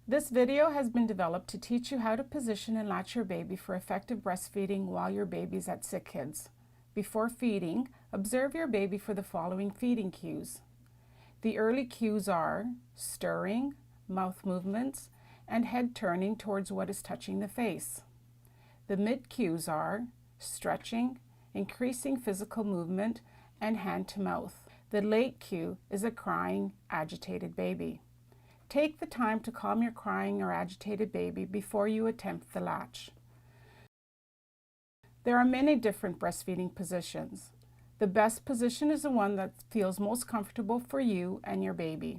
This video has been developed to teach you how to position and latch your baby for effective breastfeeding while your baby's at Sick Kids. Before feeding, observe your baby for the following feeding cues. The early cues are stirring, mouth movements, and head turning towards what is touching the face. The mid cues are stretching, increasing physical movement, and hand to mouth. The late cue is a crying, agitated baby. Take the time to calm your crying or agitated baby before you attempt the latch. There are many different breastfeeding positions. The best position is the one that feels most comfortable for you and your baby.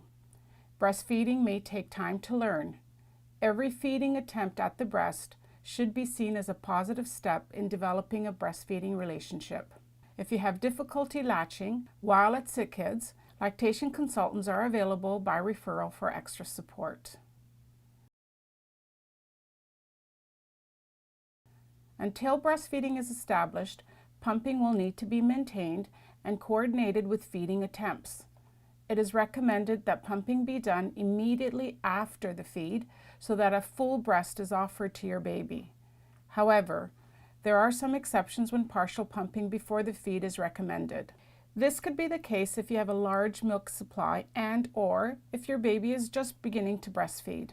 Breastfeeding may take time to learn. Every feeding attempt at the breast should be seen as a positive step in developing a breastfeeding relationship. If you have difficulty latching while at Sick Kids, lactation consultants are available by referral for extra support. Until breastfeeding is established, pumping will need to be maintained and coordinated with feeding attempts. It is recommended that pumping be done immediately after the feed so that a full breast is offered to your baby. However, there are some exceptions when partial pumping before the feed is recommended. This could be the case if you have a large milk supply and/or if your baby is just beginning to breastfeed.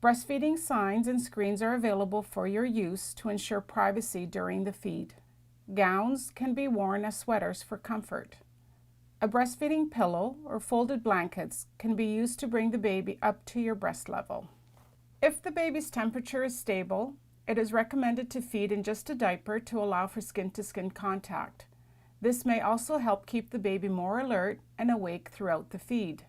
Breastfeeding signs and screens are available for your use to ensure privacy during the feed. Gowns can be worn as sweaters for comfort. A breastfeeding pillow or folded blankets can be used to bring the baby up to your breast level. If the baby's temperature is stable, it is recommended to feed in just a diaper to allow for skin-to-skin contact. This may also help keep the baby more alert and awake throughout the feed.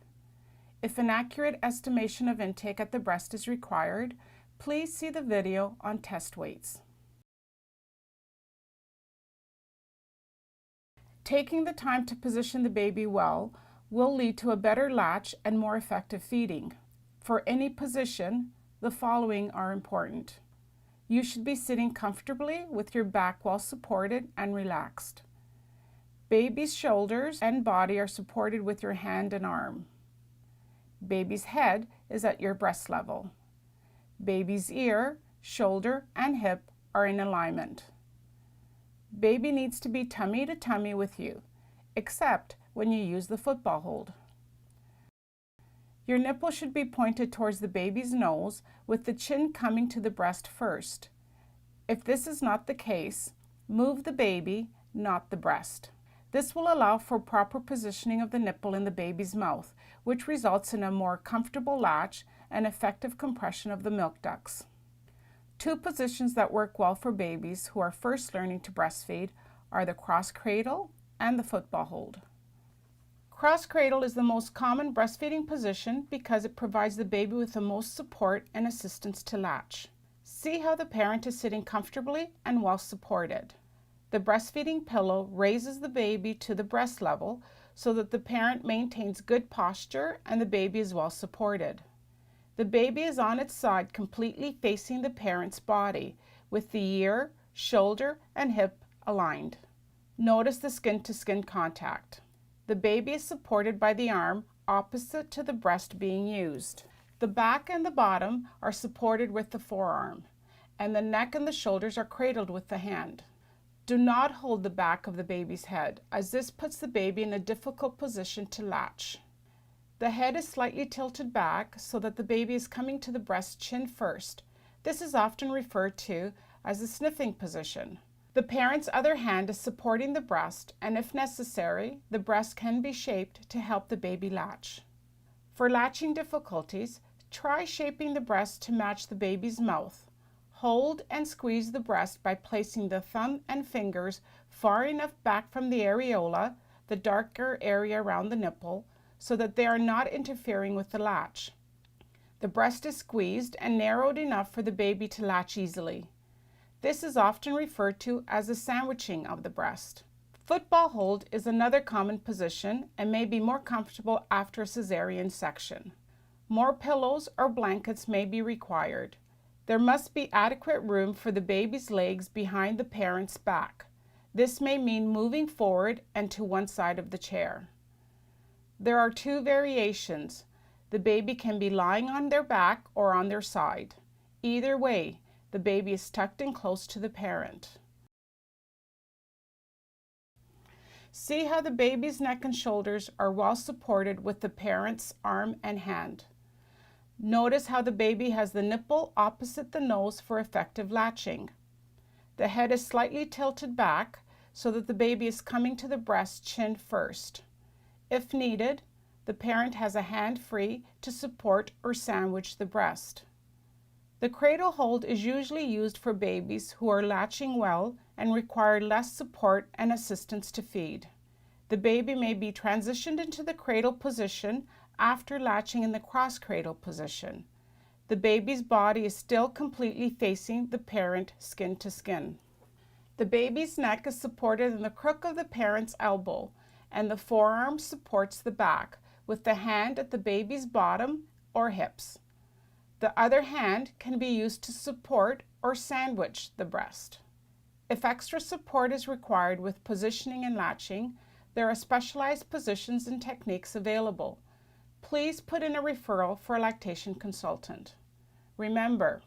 If an accurate estimation of intake at the breast is required, please see the video on test weights. Taking the time to position the baby well will lead to a better latch and more effective feeding. For any position, the following are important. You should be sitting comfortably with your back well supported and relaxed. Baby's shoulders and body are supported with your hand and arm. Baby's head is at your breast level. Baby's ear, shoulder, and hip are in alignment. Baby needs to be tummy to tummy with you, except when you use the football hold. Your nipple should be pointed towards the baby's nose with the chin coming to the breast first. If this is not the case, move the baby, not the breast. This will allow for proper positioning of the nipple in the baby's mouth, which results in a more comfortable latch and effective compression of the milk ducts. Two positions that work well for babies who are first learning to breastfeed are the cross-cradle and the football hold. Cross-cradle is the most common breastfeeding position because it provides the baby with the most support and assistance to latch. See how the parent is sitting comfortably and well supported. The breastfeeding pillow raises the baby to the breast level so that the parent maintains good posture and the baby is well supported. The baby is on its side completely facing the parent's body with the ear, shoulder, and hip aligned. Notice the skin-to-skin contact. The baby is supported by the arm opposite to the breast being used. The back and the bottom are supported with the forearm, and the neck and the shoulders are cradled with the hand. Do not hold the back of the baby's head, as this puts the baby in a difficult position to latch. The head is slightly tilted back so that the baby is coming to the breast chin first. This is often referred to as the sniffing position. The parent's other hand is supporting the breast, and if necessary, the breast can be shaped to help the baby latch. For latching difficulties, try shaping the breast to match the baby's mouth. Hold and squeeze the breast by placing the thumb and fingers far enough back from the areola, the darker area around the nipple, so that they are not interfering with the latch. The breast is squeezed and narrowed enough for the baby to latch easily. This is often referred to as a sandwiching of the breast. Football hold is another common position and may be more comfortable after a cesarean section. More pillows or blankets may be required. There must be adequate room for the baby's legs behind the parent's back. This may mean moving forward and to one side of the chair. There are two variations. The baby can be lying on their back or on their side. Either way, the baby is tucked in close to the parent. See how the baby's neck and shoulders are well supported with the parent's arm and hand. Notice how the baby has the nipple opposite the nose for effective latching. The head is slightly tilted back so that the baby is coming to the breast chin first. If needed, the parent has a hand free to support or sandwich the breast. The cradle hold is usually used for babies who are latching well and require less support and assistance to feed. The baby may be transitioned into the cradle position after latching in the cross-cradle position. The baby's body is still completely facing the parent skin to skin. The baby's neck is supported in the crook of the parent's elbow, and the forearm supports the back, with the hand at the baby's bottom or hips. The other hand can be used to support or sandwich the breast. If extra support is required with positioning and latching, there are specialized positions and techniques available. Please put in a referral for a lactation consultant. Remember,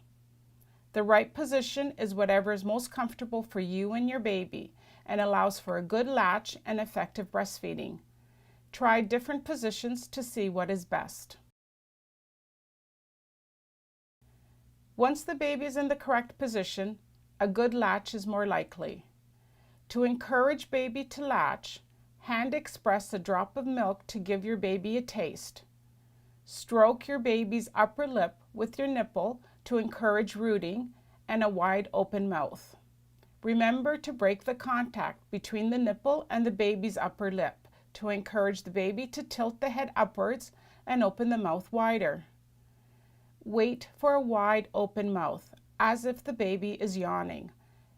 the right position is whatever is most comfortable for you and your baby and allows for a good latch and effective breastfeeding. Try different positions to see what is best. Once the baby is in the correct position, a good latch is more likely. To encourage baby to latch, hand express a drop of milk to give your baby a taste. Stroke your baby's upper lip with your nipple to encourage rooting and a wide open mouth. Remember to break the contact between the nipple and the baby's upper lip to encourage the baby to tilt the head upwards and open the mouth wider. Wait for a wide open mouth, as if the baby is yawning.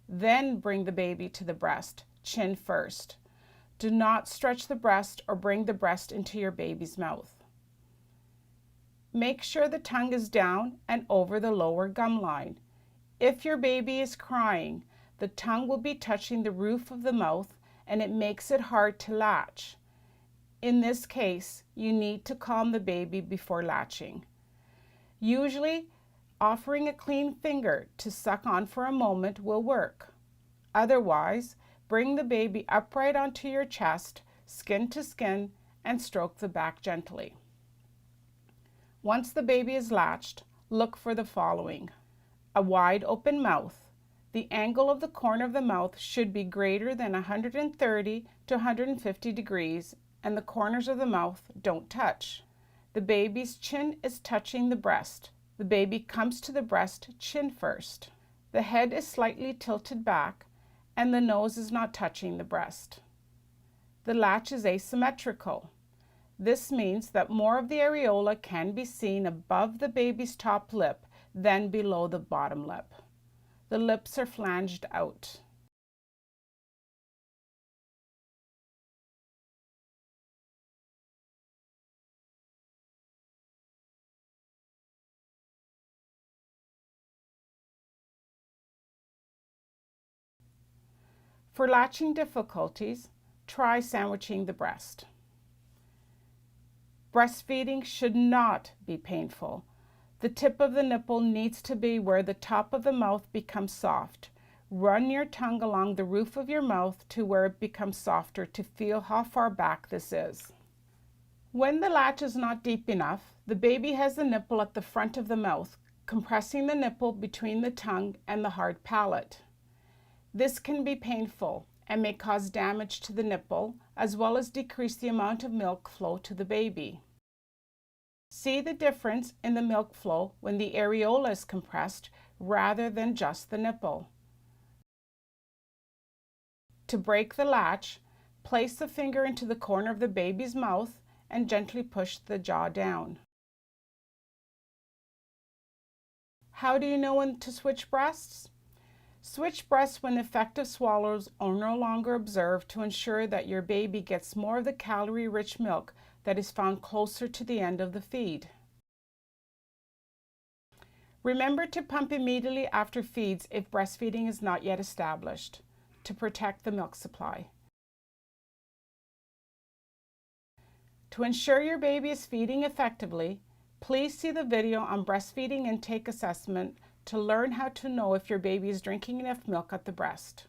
Then bring the baby to the breast, chin first. Do not stretch the breast or bring the breast into your baby's mouth. Make sure the tongue is down and over the lower gum line. If your baby is crying, the tongue will be touching the roof of the mouth and it makes it hard to latch. In this case, you need to calm the baby before latching. Usually, offering a clean finger to suck on for a moment will work. Otherwise, bring the baby upright onto your chest, skin to skin, and stroke the back gently. Once the baby is latched, look for the following: a wide open mouth. The angle of the corner of the mouth should be greater than 130 to 150 degrees, and the corners of the mouth don't touch. The baby's chin is touching the breast. The baby comes to the breast chin first. The head is slightly tilted back, and the nose is not touching the breast. The latch is asymmetrical. This means that more of the areola can be seen above the baby's top lip than below the bottom lip. The lips are flanged out. For latching difficulties, try sandwiching the breast. Breastfeeding should not be painful. The tip of the nipple needs to be where the top of the mouth becomes soft. Run your tongue along the roof of your mouth to where it becomes softer to feel how far back this is. When the latch is not deep enough, the baby has the nipple at the front of the mouth, compressing the nipple between the tongue and the hard palate. This can be painful and may cause damage to the nipple, as well as decrease the amount of milk flow to the baby. See the difference in the milk flow when the areola is compressed rather than just the nipple. To break the latch, place the finger into the corner of the baby's mouth and gently push the jaw down. How do you know when to switch breasts? Switch breasts when effective swallows are no longer observed to ensure that your baby gets more of the calorie-rich milk that is found closer to the end of the feed. Remember to pump immediately after feeds if breastfeeding is not yet established, to protect the milk supply. To ensure your baby is feeding effectively, Please see the video on breastfeeding intake assessment to learn how to know if your baby is drinking enough milk at the breast.